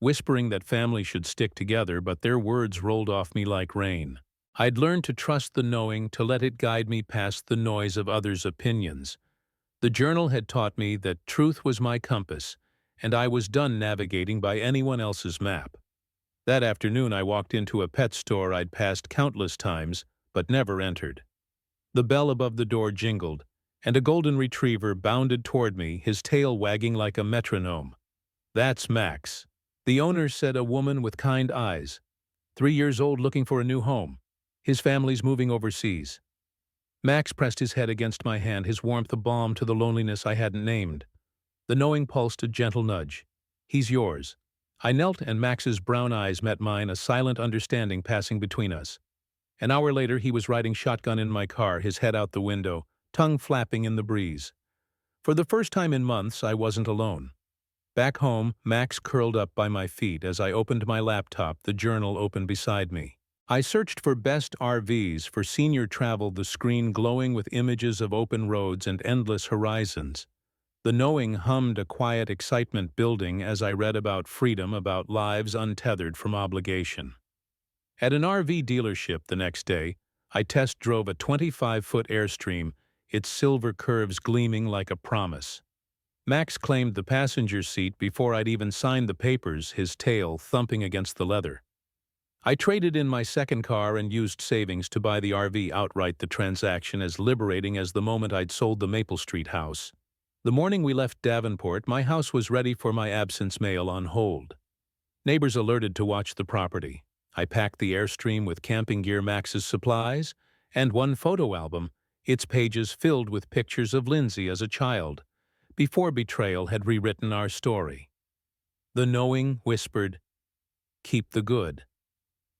whispering that family should stick together, but their words rolled off me like rain. I'd learned to trust the knowing, to let it guide me past the noise of others' opinions. The journal had taught me that truth was my compass, and I was done navigating by anyone else's map. That afternoon I walked into a pet store I'd passed countless times, but never entered. The bell above the door jingled, and a golden retriever bounded toward me, his tail wagging like a metronome. "That's Max," the owner said, a woman with kind eyes. 3 years old, looking for a new home. His family's moving overseas. Max pressed his head against my hand, his warmth a balm to the loneliness I hadn't named. The knowing pulsed a gentle nudge. "He's yours." I knelt, and Max's brown eyes met mine, a silent understanding passing between us. An hour later, he was riding shotgun in my car, his head out the window, tongue flapping in the breeze. For the first time in months, I wasn't alone. Back home, Max curled up by my feet. As I opened my laptop, the journal opened beside me. I searched for best RVs for senior travel, the screen glowing with images of open roads and endless horizons. The knowing hummed, a quiet excitement building as I read about freedom, about lives untethered from obligation. At an RV dealership the next day, I test drove a 25-foot Airstream, its silver curves gleaming like a promise. Max claimed the passenger seat before I'd even signed the papers, his tail thumping against the leather. I traded in my second car and used savings to buy the RV outright, the transaction as liberating as the moment I'd sold the Maple Street house. The morning we left Davenport, my house was ready for my absence mail on hold. Neighbors alerted to watch the property. I packed the Airstream with camping gear, Max's supplies, and one photo album, its pages filled with pictures of Lindsay as a child, before betrayal had rewritten our story. The knowing whispered, "Keep the good.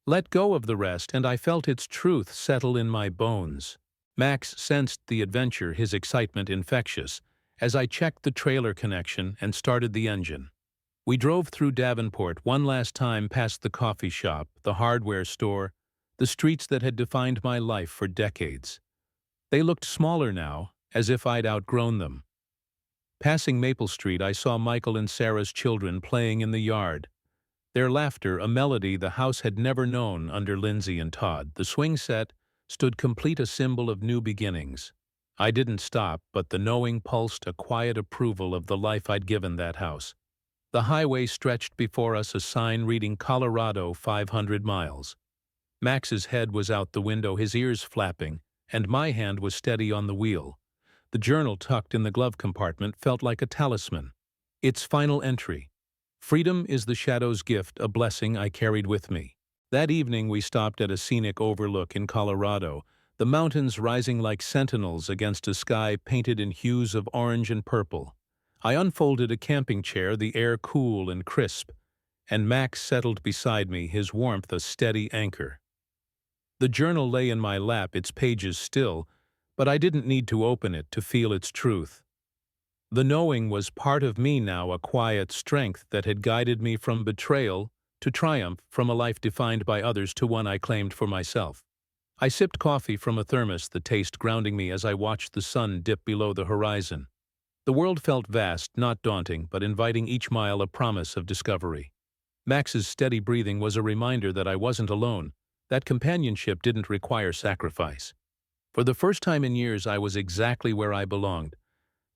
Let go of the rest," and I felt its truth settle in my bones. Max sensed the adventure, his excitement infectious, as I checked the trailer connection and started the engine. We drove through Davenport one last time, past the coffee shop, the hardware store, the streets that had defined my life for decades. They looked smaller now, as if I'd outgrown them. Passing Maple Street, I saw Michael and Sarah's children playing in the yard. Their laughter, a melody the house had never known under Lindsay and Todd. The swing set stood complete, a symbol of new beginnings. I didn't stop, but the knowing pulsed a quiet approval of the life I'd given that house. The highway stretched before us, a sign reading Colorado 500 miles. Max's head was out the window, his ears flapping, and my hand was steady on the wheel. The journal tucked in the glove compartment felt like a talisman. Its final entry: "Freedom is the shadow's gift, a blessing I carried with me." That evening we stopped at a scenic overlook in Colorado, the mountains rising like sentinels against a sky painted in hues of orange and purple. I unfolded a camping chair, the air cool and crisp, and Max settled beside me, his warmth a steady anchor. The journal lay in my lap, its pages still, but I didn't need to open it to feel its truth. The knowing was part of me now, a quiet strength that had guided me from betrayal to triumph, from a life defined by others to one I claimed for myself. I sipped coffee from a thermos, the taste grounding me as I watched the sun dip below the horizon. The world felt vast, not daunting, but inviting, each mile a promise of discovery. Max's steady breathing was a reminder that I wasn't alone, that companionship didn't require sacrifice. For the first time in years, I was exactly where I belonged,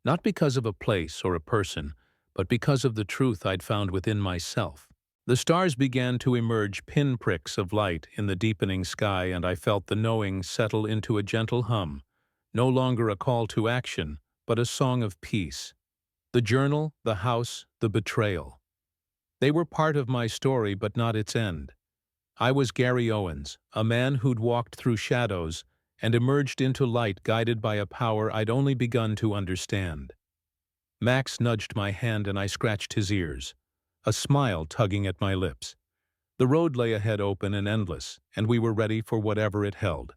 not because of a place or a person, but because of the truth I'd found within myself. The stars began to emerge, pinpricks of light in the deepening sky, and I felt the knowing settle into a gentle hum, no longer a call to action, but a song of peace. The journal, the house, the betrayal. They were part of my story, but not its end. I was Gary Owens, a man who'd walked through shadows and emerged into light, guided by a power I'd only begun to understand. Max nudged my hand and I scratched his ears, a smile tugging at my lips. The road lay ahead open and endless, and we were ready for whatever it held.